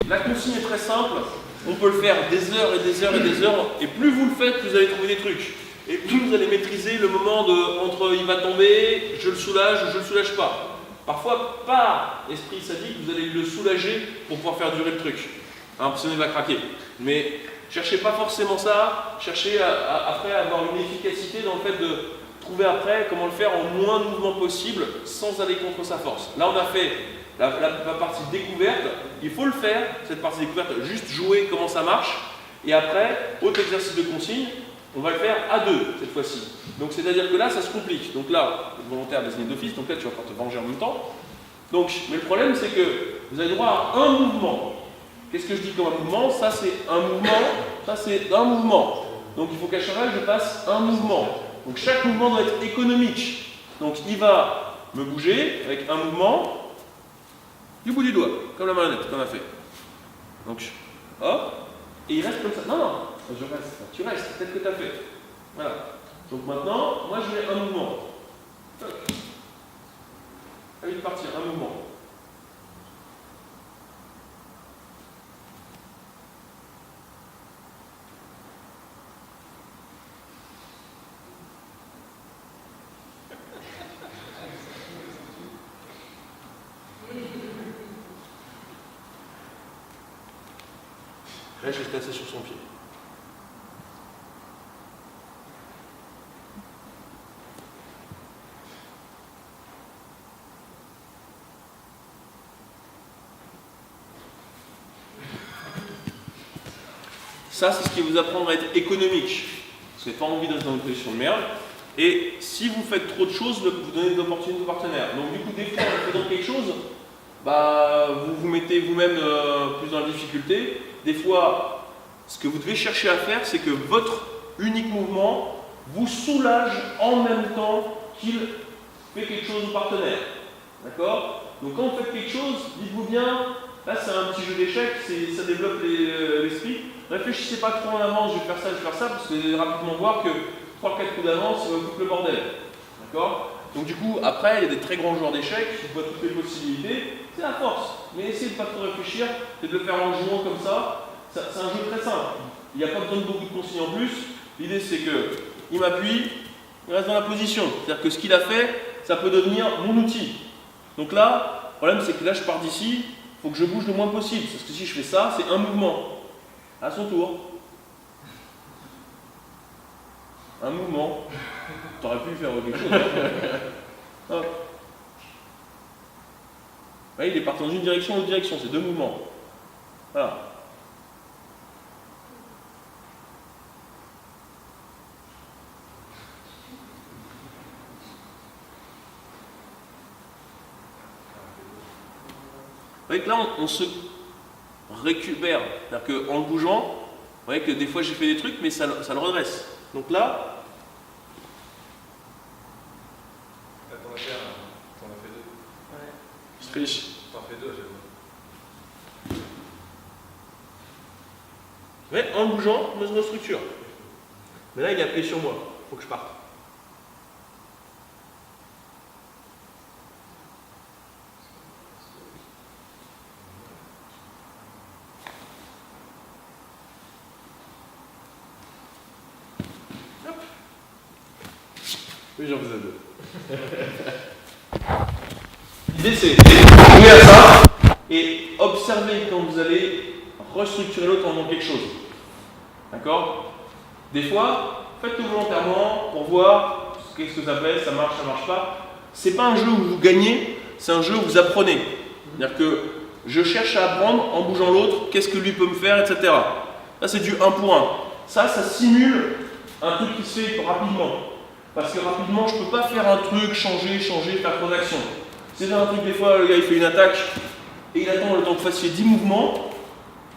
La consigne est très simple, on peut le faire des heures et des heures et des heures, et plus vous le faites, plus vous allez trouver des trucs. Et plus vous allez maîtriser le moment entre il va tomber, je le soulage ou je le soulage pas. Parfois, par esprit sadique, vous allez le soulager pour pouvoir faire durer le truc. Alors, ce va craquer. Mais cherchez pas forcément ça, cherchez après à avoir une efficacité dans le fait de trouver après comment le faire en moins de mouvements possible sans aller contre sa force. Là, on a fait la partie découverte, il faut le faire, cette partie découverte, juste jouer comment ça marche. Et après, autre exercice de consigne, on va le faire à deux cette fois-ci. Donc c'est-à-dire que là, ça se complique. Donc là, le volontaire désigné d'office, donc là tu vas pouvoir te venger en même temps. Donc, mais le problème c'est que vous avez droit à un mouvement. Qu'est-ce que je dis comme un mouvement? Ça c'est un mouvement, ça c'est un mouvement. Donc il faut qu'à chaque fois je fasse un mouvement. Donc chaque mouvement doit être économique. Donc il va me bouger avec un mouvement du bout du doigt, comme la marionnette qu'on a fait. Donc hop, et il reste comme ça. Non, non, je reste. Tu restes, tel que tu as fait. Voilà. Donc maintenant, moi je mets un mouvement. Toc. Allez de partir, un mouvement. Reste assis sur son pied. Ça, c'est ce qui vous apprendra à être économique. Parce que vous n'avez pas envie d'être dans une position de merde. Et si vous faites trop de choses, vous donnez des opportunités au partenaire. Donc du coup, des fois, en faisant quelque chose, vous vous mettez vous-même plus dans la difficulté. Des fois, ce que vous devez chercher à faire, c'est que votre unique mouvement vous soulage en même temps qu'il fait quelque chose au partenaire. D'accord? Donc quand vous faites quelque chose, dites-vous bien, là c'est un petit jeu d'échecs, ça développe l'esprit. Réfléchissez pas trop en avance, je vais faire ça, parce que vous allez rapidement voir que 3-4 coups d'avance, ça va foutre le bordel. D'accord? Donc du coup, après, il y a des très grands joueurs d'échecs qui voient toutes les possibilités. C'est la force. Mais essayez de ne pas trop réfléchir, c'est de le faire en jouant comme ça. C'est un jeu très simple. Il n'y a pas besoin de beaucoup de consignes en plus. L'idée c'est qu'il m'appuie, il reste dans la position. C'est-à-dire que ce qu'il a fait, ça peut devenir mon outil. Donc là, le problème c'est que là je pars d'ici, il faut que je bouge le moins possible. Parce que si je fais ça, c'est un mouvement. À son tour. Un mouvement. Tu aurais pu faire quelque chose. Hop. Ouais, il est parti dans une direction ou une autre direction, c'est deux mouvements. Voilà. Vous voyez que là, on se récupère. C'est-à-dire qu'en le bougeant, vous voyez que des fois j'ai fait des trucs, mais ça le redresse. Donc là, t'en as fait deux. Ouais. Je triche. T'en fais deux, j'avoue. Ouais, en bougeant, je me restructure. Mais là, il est appuyé sur moi. Il faut que je parte. Hop. Oui, j'en faisais deux. L'idée, c'est de jouer à ça et observer quand vous allez restructurer l'autre en faisant quelque chose. D'accord? Des fois, faites-le volontairement pour voir qu'est-ce que ça fait, ça marche pas. C'est pas un jeu où vous gagnez, c'est un jeu où vous apprenez. C'est-à-dire que je cherche à apprendre en bougeant l'autre, qu'est-ce que lui peut me faire, etc. Ça, c'est du 1 pour 1. Ça simule un truc qui se fait rapidement. Parce que rapidement, je ne peux pas faire un truc, changer, faire trop d'actions. C'est un truc, des fois, le gars il fait une attaque et il attend le temps que vous fassiez 10 mouvements.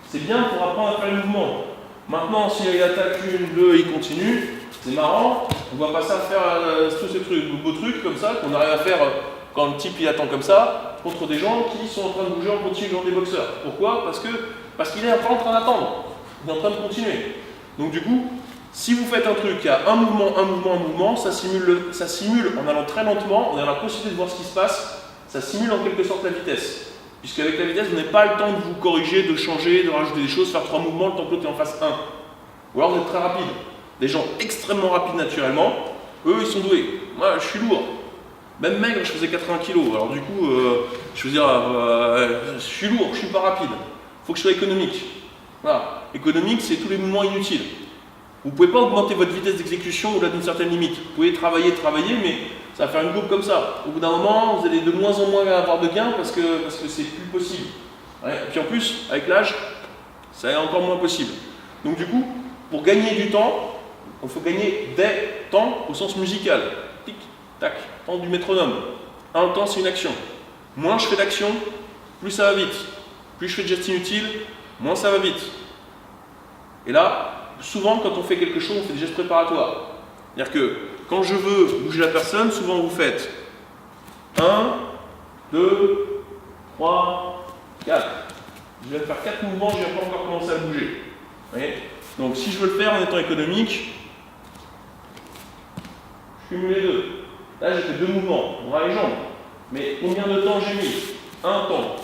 C'est bien pour apprendre à faire le mouvement. Maintenant, s'il attaque une, deux, il continue, c'est marrant, on ne va pas ça faire tous ces trucs, beaux trucs comme ça, qu'on arrive à faire quand le type il attend comme ça, contre des gens qui sont en train de bouger en continu, genre des boxeurs. Pourquoi? Parce qu'il est pas en train d'attendre, il est en train de continuer. Donc du coup, si vous faites un truc, il y a un mouvement, ça simule en allant très lentement, en ayant la possibilité de voir ce qui se passe, ça simule en quelque sorte la vitesse. Puisqu'avec la vitesse, vous n'avez pas le temps de vous corriger, de changer, de rajouter des choses, faire 3 mouvements, le temps que l'autre est en face 1. Ou alors vous êtes très rapide. Des gens extrêmement rapides naturellement, eux ils sont doués. Moi je suis lourd. Même maigre, je faisais 80 kg. Alors du coup, je veux dire, je suis lourd, je suis pas rapide. Il faut que je sois économique. Voilà. Économique, c'est tous les mouvements inutiles. Vous ne pouvez pas augmenter votre vitesse d'exécution au-delà d'une certaine limite. Vous pouvez travailler, mais ça va faire une courbe comme ça. Au bout d'un moment, vous allez de moins en moins avoir de gains parce que c'est plus possible. Ouais. Et puis en plus, avec l'âge, ça est encore moins possible. Donc du coup, pour gagner du temps, il faut gagner des temps au sens musical. Tic, tac, temps du métronome. Un temps, c'est une action. Moins je fais d'action, plus ça va vite. Plus je fais de gestes inutiles, moins ça va vite. Et là, souvent, quand on fait quelque chose, on fait des gestes préparatoires. C'est-à-dire que quand je veux bouger la personne, souvent vous faites 1, 2, 3, 4. Je vais faire 4 mouvements, je n'ai pas encore commencé à bouger. Vous voyez ? Donc si je veux le faire en étant économique, je cumule les deux. Là, j'ai fait 2 mouvements, bras et jambes. Mais combien de temps j'ai mis ? 1 temps.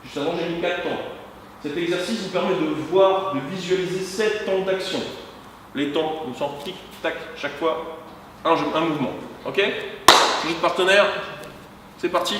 Juste avant, j'ai mis 4 temps. Cet exercice vous permet de voir, de visualiser 7 temps d'action. Les temps, on sent tic, tac, chaque fois, un mouvement. Ok ? Sujet de partenaire, c'est parti.